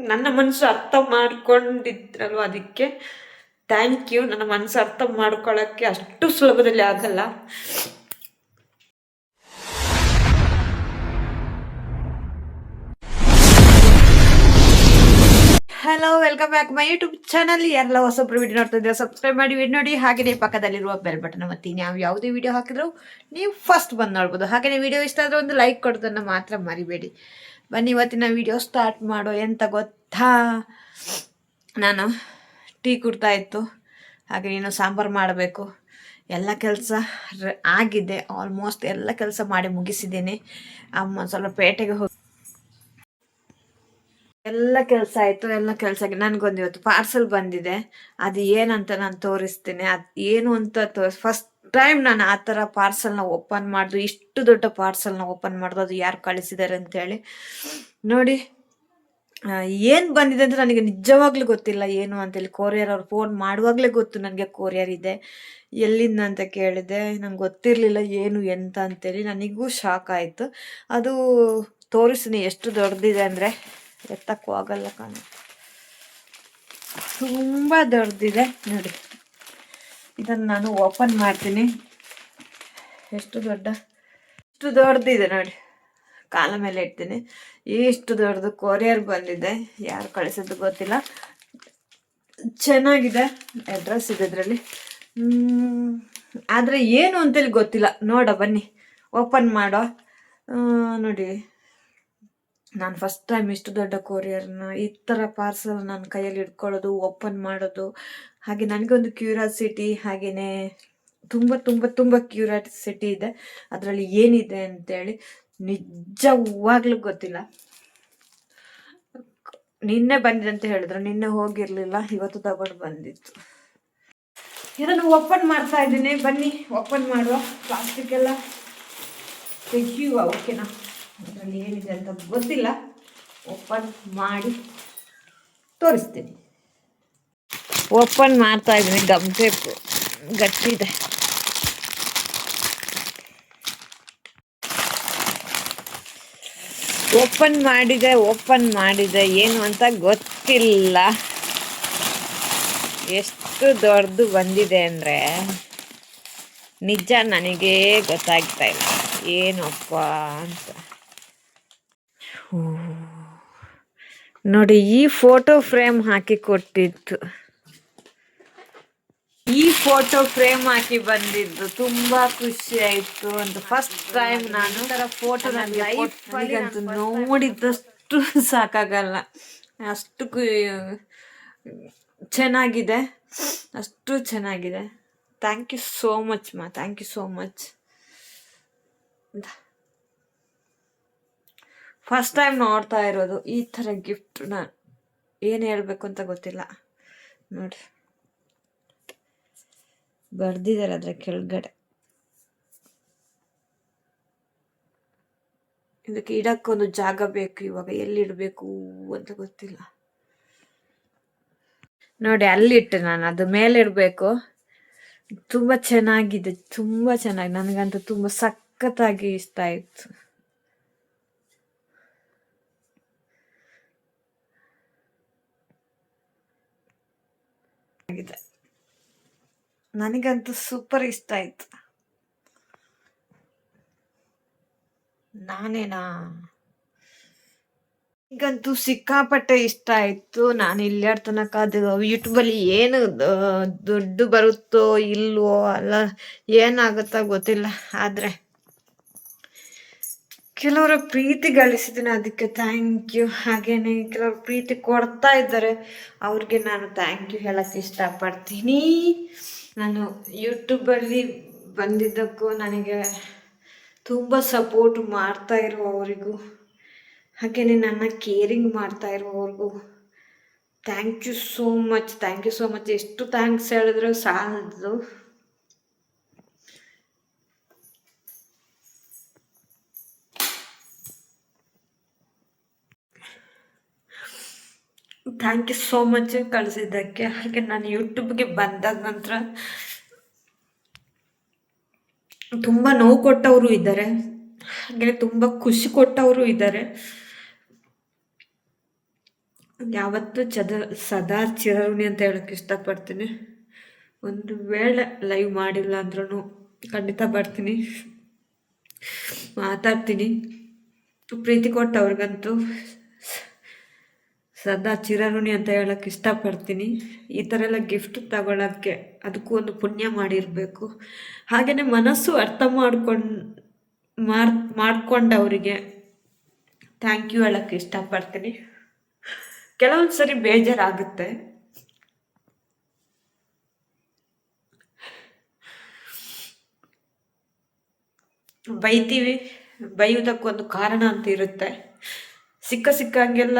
ನನ್ನ ಮನಸ್ಸು ಅರ್ಥ ಮಾಡ್ಕೊಂಡಿದ್ರಲ್ವ, ಅದಕ್ಕೆ ಥ್ಯಾಂಕ್ ಯು. ನನ್ನ ಮನಸ್ಸು ಅರ್ಥ ಮಾಡ್ಕೊಳ್ಳೋಕ್ಕೆ ಅಷ್ಟು ಸುಲಭದಲ್ಲಿ ಆಗಲ್ಲ. Hello, welcome back my YouTube channel. ಎಲ್ಲ ಹೊಸೊಬ್ರು ವಿಡಿಯೋ ನೋಡ್ತಿದ್ರೆ ಸಬ್ಸ್ಕ್ರೈಬ್ ಮಾಡಿ ವಿಡಿಯೋ ನೋಡಿ. ಹಾಗೆಯೇ ಪಕ್ಕದಲ್ಲಿರುವ ಬೆಲ್ ಬಟನ್ ಒತ್ತಿ. ನಾವು ಯಾವುದೇ ವಿಡಿಯೋ ಹಾಕಿದ್ರು ನೀವು ಫಸ್ಟ್ ಬಂದು ನೋಡ್ಬೋದು. ಹಾಗೆಯೇ ವಿಡಿಯೋ ಇಷ್ಟ ಆದರೆ ಒಂದು ಲೈಕ್ ಕೊಡೋದನ್ನು ಮಾತ್ರ ಮರಿಬೇಡಿ. ಬನ್ನಿ ಇವತ್ತಿನ ವಿಡಿಯೋ ಸ್ಟಾರ್ಟ್ ಮಾಡೋ. ಎಂತ ಗೊತ್ತಾ, ನಾನು ಟೀ ಕುಡ್ತಾ ಇತ್ತು, ಹಾಗೆ ಇನ್ನು ಸಾಂಬಾರು ಮಾಡಬೇಕು. ಎಲ್ಲ ಕೆಲಸ ಆಗಿದೆ, ಆಲ್ಮೋಸ್ಟ್ ಎಲ್ಲ ಕೆಲಸ ಮಾಡಿ ಮುಗಿಸಿದ್ದೇನೆ. ಅಮ್ಮ ಸ್ವಲ್ಪ ಪೇಟೆಗೆ ಹೋಗಿ ಎಲ್ಲ ಕೆಲಸ ಆಯಿತು. ಎಲ್ಲ ಕೆಲಸ ನನಗೊಂದು ಇವತ್ತು ಪಾರ್ಸಲ್ ಬಂದಿದೆ. ಅದು ಏನಂತ ನಾನು ತೋರಿಸ್ತೀನಿ. ಅದು ಏನು ಅಂತ ಫಸ್ಟ್ ಟೈಮ್ ನಾನು ಆ ಥರ ಪಾರ್ಸಲ್ನ ಓಪನ್ ಮಾಡಿದ್ರು. ಇಷ್ಟು ದೊಡ್ಡ ಪಾರ್ಸಲ್ನ ಓಪನ್ ಮಾಡಿದ್ರು. ಅದು ಯಾರು ಕಳಿಸಿದ್ದಾರೆ ಅಂತೇಳಿ ನೋಡಿ. ಏನು ಬಂದಿದೆ ಅಂತ ನನಗೆ ನಿಜವಾಗ್ಲೂ ಗೊತ್ತಿಲ್ಲ ಏನು ಅಂತೇಳಿ. ಕೊರಿಯರ್ ಅವ್ರು ಫೋನ್ ಮಾಡುವಾಗಲೇ ಗೊತ್ತು ನನಗೆ ಕೊರಿಯರ್ ಇದೆ. ಎಲ್ಲಿಂದ ಅಂತ ಕೇಳಿದೆ, ನಂಗೆ ಗೊತ್ತಿರಲಿಲ್ಲ ಏನು ಎಂತ ಅಂತೇಳಿ. ನನಗೂ ಶಾಕ್ ಆಯಿತು. ಅದು ತೋರಿಸ್ತೀನಿ ಎಷ್ಟು ದೊಡ್ಡದಿದೆ ಅಂದರೆ ಎತ್ತಕ್ಕೂ ಆಗಲ್ಲ ಕಾಣ, ತುಂಬ ದೊಡ್ಡದಿದೆ ನೋಡಿ. ಇದನ್ನು ನಾನು ಓಪನ್ ಮಾಡ್ತೀನಿ. ಎಷ್ಟು ದೊಡ್ಡದಿದೆ ನೋಡಿ. ಕಾಲ ಮೇಲೆ ಇಡ್ತೀನಿ. ಇಷ್ಟು ದೊಡ್ಡದು ಕೊರಿಯರ್ ಬಂದಿದೆ. ಯಾರು ಕಳಿಸಿದ್ದು ಗೊತ್ತಿಲ್ಲ. ಚೆನ್ನಾಗಿದೆ. ಅಡ್ರೆಸ್ ಇದೆ ಇದರಲ್ಲಿ, ಆದರೆ ಏನು ಅಂತೇಳಿ ಗೊತ್ತಿಲ್ಲ. ನೋಡ ಬನ್ನಿ, ಓಪನ್ ಮಾಡೋ. ನೋಡಿ, ನಾನು ಫಸ್ಟ್ ಟೈಮ್ ಇಷ್ಟು ದೊಡ್ಡ ಕೊರಿಯರ್ನ, ಈ ಥರ ಪಾರ್ಸಲ್ ನನ್ನ ಕೈಯಲ್ಲಿ ಇಟ್ಕೊಳ್ಳೋದು, ಓಪನ್ ಮಾಡೋದು. ಹಾಗೆ ನನಗೊಂದು ಕ್ಯೂರಿಯಾಸಿಟಿ, ಹಾಗೆಯೇ ತುಂಬ ತುಂಬ ತುಂಬ ಕ್ಯೂರಿಯಾಸಿಟಿ ಇದೆ ಅದರಲ್ಲಿ ಏನಿದೆ ಅಂತೇಳಿ. ನಿಜವಾಗ್ಲೂ ಗೊತ್ತಿಲ್ಲ. ನಿನ್ನೆ ಬಂದಿದೆ ಅಂತ ಹೇಳಿದ್ರು, ನಿನ್ನೆ ಹೋಗಿರಲಿಲ್ಲ, ಇವತ್ತು ತಗೊಂಡು ಬಂದಿತ್ತು. ಇದನ್ನು ಓಪನ್ ಮಾಡ್ತಾ ಇದ್ದೀನಿ. ಬನ್ನಿ ಓಪನ್ ಮಾಡುವ. ಪ್ಲಾಸ್ಟಿಕ್ ಎಲ್ಲ ತೆಗಿಯುವ. ಓಕೆನಾ? ಅದರಲ್ಲಿ ಏನಿದೆ ಅಂತ ಗೊತ್ತಿಲ್ಲ. ಓಪನ್ ಮಾಡಿ ತೋರಿಸ್ತೀನಿ. ಓಪನ್ ಮಾಡ್ತಾ ಇದ್ದೀನಿ. ಗಮ್ಟೇಪು ಗಟ್ಟಿದೆ. ಓಪನ್ ಮಾಡಿದೆ. ಏನು ಅಂತ ಗೊತ್ತಿಲ್ಲ. ಎಷ್ಟು ದೊಡ್ಡದು ಬಂದಿದೆ ಅಂದರೆ ನಿಜ ನನಗೇ ಗೊತ್ತಾಗ್ತಾ ಇಲ್ಲ ಏನಪ್ಪ ಅಂತ. ನೋಡಿ, ಈ ಫೋಟೋ ಫ್ರೇಮ್ ಹಾಕಿ ಕೊಟ್ಟಿತ್ತು. ಈ ಫೋಟೋ ಫ್ರೇಮ್ ಹಾಕಿ ಬಂದಿದ್ದು ತುಂಬ ಖುಷಿ ಆಯಿತು ಅಂತ. ಫಸ್ಟ್ ಟೈಮ್ ನಾನು ಥರ ಫೋಟೋ ನನ್ನ ಲೈಫಲ್ಲಿಗಂತೂ ನೋಡಿದಷ್ಟು ಸಾಕಾಗಲ್ಲ. ಅಷ್ಟು ಚೆನ್ನಾಗಿದೆ, ಅಷ್ಟು ಚೆನ್ನಾಗಿದೆ. Thank you so much thank you so much. First time ನೋಡ್ತಾ ಇರೋದು ಈ ಥರ ಗಿಫ್ಟ್. ನಾನು ಏನು ಹೇಳಬೇಕು ಅಂತ ಗೊತ್ತಿಲ್ಲ. ನೋಡಿ, ಬರ್ದಿದ್ದಾರೆ ಅದರ ಕೆಳಗಡೆ. ಇದಕ್ಕೆ ಇಡಕ್ಕೊಂದು ಜಾಗ ಬೇಕು. ಇವಾಗ ಎಲ್ಲಿಡಬೇಕು ಅಂತ ಗೊತ್ತಿಲ್ಲ. ನೋಡಿ, ಅಲ್ಲಿಟ್ಟು ನಾನು ಅದು ಮೇಲೆ ಇಡಬೇಕು. ತುಂಬ ಚೆನ್ನಾಗಿದೆ, ತುಂಬ ಚೆನ್ನಾಗಿ. ನನಗಂತೂ ತುಂಬ ಸಖತ್ತಾಗಿ ಇಷ್ಟ ಆಯಿತು. ನನಗಂತೂ ಸೂಪರ್ ಇಷ್ಟ ಆಯ್ತು. ನಾನೇನಾ, ಈಗಂತೂ ಸಿಕ್ಕಾಪಟ್ಟೆ ಇಷ್ಟ ಆಯ್ತು. ನಾನು ಇಲ್ಲಿಯ ತನಕ ಅದು ಯೂಟ್ಯೂಬಲ್ಲಿ ಏನು ದುಡ್ಡು ಬರುತ್ತೋ ಇಲ್ವೋ ಅಲ್ಲ, ಏನಾಗುತ್ತೋ ಗೊತ್ತಿಲ್ಲ. ಆದರೆ ಕೆಲವರ ಪ್ರೀತಿ ಗಳಿಸಿದ್ದೀನಿ, ಅದಕ್ಕೆ ಥ್ಯಾಂಕ್ ಯು. ಹಾಗೇನೆ ಕೆಲವರು ಪ್ರೀತಿ ಕೊಡ್ತಾ ಇದ್ದಾರೆ, ಅವ್ರಿಗೆ ನಾನು ಥ್ಯಾಂಕ್ ಯು ಹೇಳಕ್ಕೆ ಇಷ್ಟಪಡ್ತೀನಿ. ನಾನು ಯೂಟ್ಯೂಬಲ್ಲಿ ಬಂದಿದ್ದಕ್ಕೂ, ನನಗೆ ತುಂಬ ಸಪೋರ್ಟ್ ಮಾಡ್ತಾ ಇರುವವರಿಗೂ, ಹಾಗೆಯೇ ನನ್ನ ಕೇರಿಂಗ್ ಮಾಡ್ತಾ ಇರುವವ್ರಿಗೂ thank you so much. Thank you so much. ಎಷ್ಟು ಥ್ಯಾಂಕ್ಸ್ ಹೇಳಿದ್ರು ಸಾಲದು. ಥ್ಯಾಂಕ್ ಯು ಸೋ ಮಚ್ ಕಳಿಸಿದ್ದಕ್ಕೆ. ಹಾಗೆ ನಾನು ಯೂಟ್ಯೂಬ್ಗೆ ಬಂದಾದ ನಂತರ ತುಂಬ ನೋವು ಕೊಟ್ಟವರು ಇದ್ದಾರೆ, ಹಾಗೆ ತುಂಬ ಖುಷಿ ಕೊಟ್ಟವರು ಇದ್ದಾರೆ. ಯಾವತ್ತೂ ಸದಾ ಚಿರಋಣಿ ಅಂತ ಹೇಳಕ್ಕೆ ಇಷ್ಟಪಡ್ತೀನಿ. ಒಂದು ವೇಳೆ ಲೈವ್ ಮಾಡಿಲ್ಲ ಅಂದ್ರೂ ಖಂಡಿತ ಬರ್ತೀನಿ, ಮಾತಾಡ್ತೀನಿ. ಪ್ರೀತಿ ಕೊಟ್ಟವ್ರಿಗಂತೂ ಸದಾ ಚಿರಋಣಿ ಅಂತ ಹೇಳಕ್ಕೆ ಇಷ್ಟಪಡ್ತೀನಿ. ಈ ಥರ ಎಲ್ಲ ಗಿಫ್ಟ್ ತಗೊಳ್ಳೋಕ್ಕೆ ಅದಕ್ಕೂ ಒಂದು ಪುಣ್ಯ ಮಾಡಿರಬೇಕು. ಹಾಗೆಯೇ ಮನಸ್ಸು ಅರ್ಥ ಮಾಡ್ಕೊಂಡವರಿಗೆ ಥ್ಯಾಂಕ್ ಯು ಹೇಳಕ್ಕೆ ಇಷ್ಟಪಡ್ತೀನಿ. ಕೆಲವೊಂದು ಸರಿ ಬೇಜಾರಾಗುತ್ತೆ, ಬೈತೀವಿ, ಬೈಯೋದಕ್ಕೊಂದು ಕಾರಣ ಅಂತ ಇರುತ್ತೆ. ಸಿಕ್ಕಂಗೆಲ್ಲ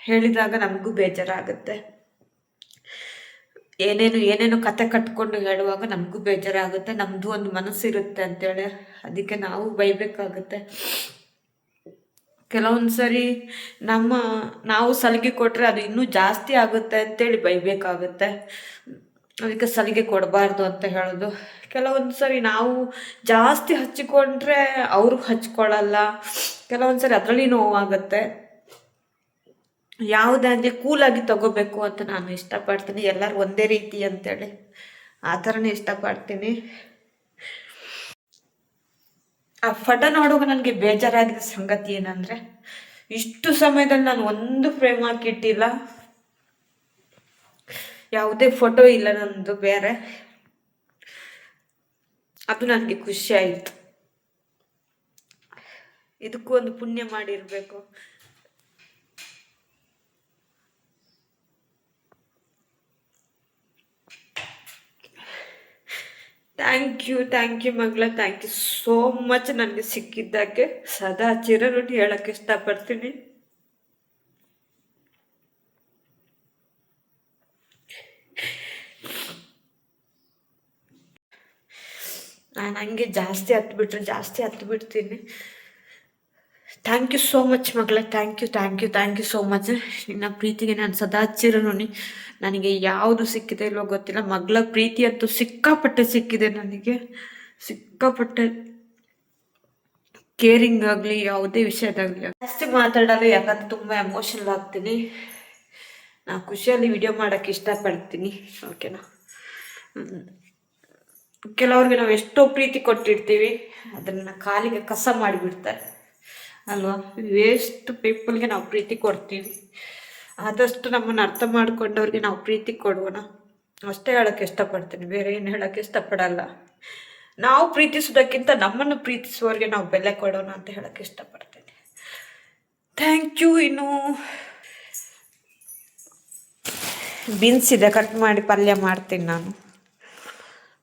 ಹೇಳಿದಾಗ ನಮಗೂ ಬೇಜಾರಾಗುತ್ತೆ. ಏನೇನು ಕತೆ ಕಟ್ಕೊಂಡು ಹೇಳುವಾಗ ನಮಗೂ ಬೇಜಾರಾಗುತ್ತೆ. ನಮ್ಮದು ಒಂದು ಮನಸ್ಸಿರುತ್ತೆ ಅಂತೇಳಿ ಅದಕ್ಕೆ ನಾವು ಬೈಬೇಕಾಗುತ್ತೆ. ಕೆಲವೊಂದು ಸರಿ ನಾವು ಸಲಿಗೆ ಕೊಟ್ಟರೆ ಅದು ಇನ್ನೂ ಜಾಸ್ತಿ ಆಗುತ್ತೆ ಅಂತೇಳಿ ಬೈಬೇಕಾಗುತ್ತೆ. ಅದಕ್ಕೆ ಸಲಿಗೆ ಕೊಡಬಾರ್ದು ಅಂತ ಹೇಳೋದು. ಕೆಲವೊಂದು ಸರಿ ನಾವು ಜಾಸ್ತಿ ಹಚ್ಚಿಕೊಂಡ್ರೆ ಅವರು ಹಚ್ಕೊಳ್ಳಲ್ಲ. ಕೆಲವೊಂದು ಸರಿ ಅದರಲ್ಲಿ ನೋವಾಗುತ್ತೆ. ಯಾವುದಾದ್ರೆ ಕೂಲಾಗಿ ತಗೋಬೇಕು ಅಂತ ನಾನು ಇಷ್ಟಪಡ್ತೀನಿ. ಎಲ್ಲರೂ ಒಂದೇ ರೀತಿ ಅಂತೇಳಿ ಆ ಥರನೇ ಇಷ್ಟಪಡ್ತೀನಿ. ಆ ಫೋಟೋ ನೋಡುವಾಗ ನನಗೆ ಬೇಜಾರಾಗಿದ್ದ ಸಂಗತಿ ಏನಂದರೆ, ಇಷ್ಟು ಸಮಯದಲ್ಲಿ ನಾನು ಒಂದು ಫ್ರೇಮ್ ಹಾಕಿಟ್ಟಿಲ್ಲ, ಯಾವುದೇ ಫೋಟೋ ಇಲ್ಲ ನನ್ನದು ಬೇರೆ. ಅದು ನನಗೆ ಖುಷಿ ಆಯಿತು. ಇದಕ್ಕೂ ಒಂದು ಪುಣ್ಯ ಮಾಡಿರಬೇಕು. ಥ್ಯಾಂಕ್ ಯು ಮಗಳ, ಥ್ಯಾಂಕ್ ಯು ಸೋ ಮಚ್. ನನಗೆ ಸಿಕ್ಕಿದ್ದಕ್ಕೆ ಸದಾ ಚಿರಋಣಿ ಹೇಳಕ್ಕೆ ಇಷ್ಟಪಡ್ತೀನಿ. ನಾನು ಹಂಗೆ ಜಾಸ್ತಿ ಹತ್ತು ಬಿಡ್ತೀನಿ. ಥ್ಯಾಂಕ್ ಯು ಸೋ ಮಚ್ ಮಗಳ, ಥ್ಯಾಂಕ್ ಯು ಸೋ ಮಚ್. ನಿನ್ನ ಪ್ರೀತಿಗೆ ನಾನು ಸದಾ ಚಿರಋಣಿ. ನನಗೆ ಯಾವುದು ಸಿಕ್ಕಿದೆ ಇಲ್ಲೋ ಗೊತ್ತಿಲ್ಲ, ಮಗಳ ಪ್ರೀತಿ ಅಂತೂ ಸಿಕ್ಕಾಪಟ್ಟೆ ಸಿಕ್ಕಿದೆ ನನಗೆ. ಸಿಕ್ಕಾಪಟ್ಟೆ ಕೇರಿಂಗ್ ಆಗಲಿ, ಯಾವುದೇ ವಿಷಯದಾಗಲಿ ಜಾಸ್ತಿ ಮಾತಾಡೋದು, ಯಾಕಂದ್ರೆ ತುಂಬ ಎಮೋಷನಲ್ ಆಗ್ತೀನಿ. ನಾನು ಖುಷಿಯಲ್ಲಿ ವಿಡಿಯೋ ಮಾಡೋಕ್ಕೆ ಇಷ್ಟಪಡ್ತೀನಿ. ಓಕೆನಾ? ಕೆಲವ್ರಿಗೆ ನಾವು ಎಷ್ಟೋ ಪ್ರೀತಿ ಕೊಟ್ಟಿರ್ತೀವಿ, ಅದನ್ನು ಕಾಲಿಗೆ ಕಸ ಮಾಡಿಬಿಡ್ತಾರೆ ಅಲ್ವಾ? ವೇಸ್ಟ್ ಪೀಪಲ್ಗೆ ನಾವು ಪ್ರೀತಿ ಕೊಡ್ತೀವಿ. ಆದಷ್ಟು ನಮ್ಮನ್ನು ಅರ್ಥ ಮಾಡ್ಕೊಂಡವ್ರಿಗೆ ನಾವು ಪ್ರೀತಿ ಕೊಡೋಣ ಅಷ್ಟೇ ಹೇಳೋಕ್ಕೆ ಇಷ್ಟಪಡ್ತೀನಿ. ಬೇರೆ ಏನು ಹೇಳೋಕ್ಕೆ ಇಷ್ಟಪಡಲ್ಲ. ನಾವು ಪ್ರೀತಿಸೋದಕ್ಕಿಂತ ನಮ್ಮನ್ನು ಪ್ರೀತಿಸುವವ್ರಿಗೆ ನಾವು ಬೆಲೆ ಕೊಡೋಣ ಅಂತ ಹೇಳೋಕ್ಕೆ ಇಷ್ಟಪಡ್ತೀನಿ. Thank you. ಇನ್ನು ಬೀನ್ಸ್ ಇದೆ, ಕಟ್ ಮಾಡಿ ಪಲ್ಯ ಮಾಡ್ತೀನಿ ನಾನು.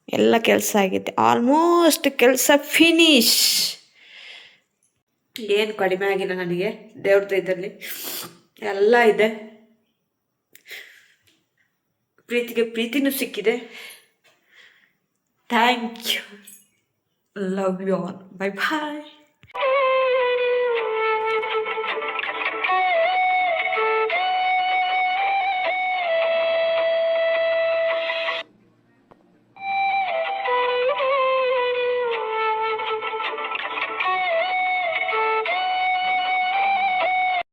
ಎಲ್ಲ ಕೆಲಸ ಆಗಿದೆ, ಆಲ್ಮೋಸ್ಟ್ ಕೆಲಸ ಫಿನಿಶ್. ಏನು ಕಡಿಮೆ ಆಗಿಲ್ಲ ನನಗೆ, ದೇವ್ರ ದಯದಲ್ಲಿ ಎಲ್ಲ ಇದೆ. ಪ್ರೀತಿಗೆ ಪ್ರೀತಿನೂ ಸಿಕ್ಕಿದೆ. Thank you, love you all, bye bye.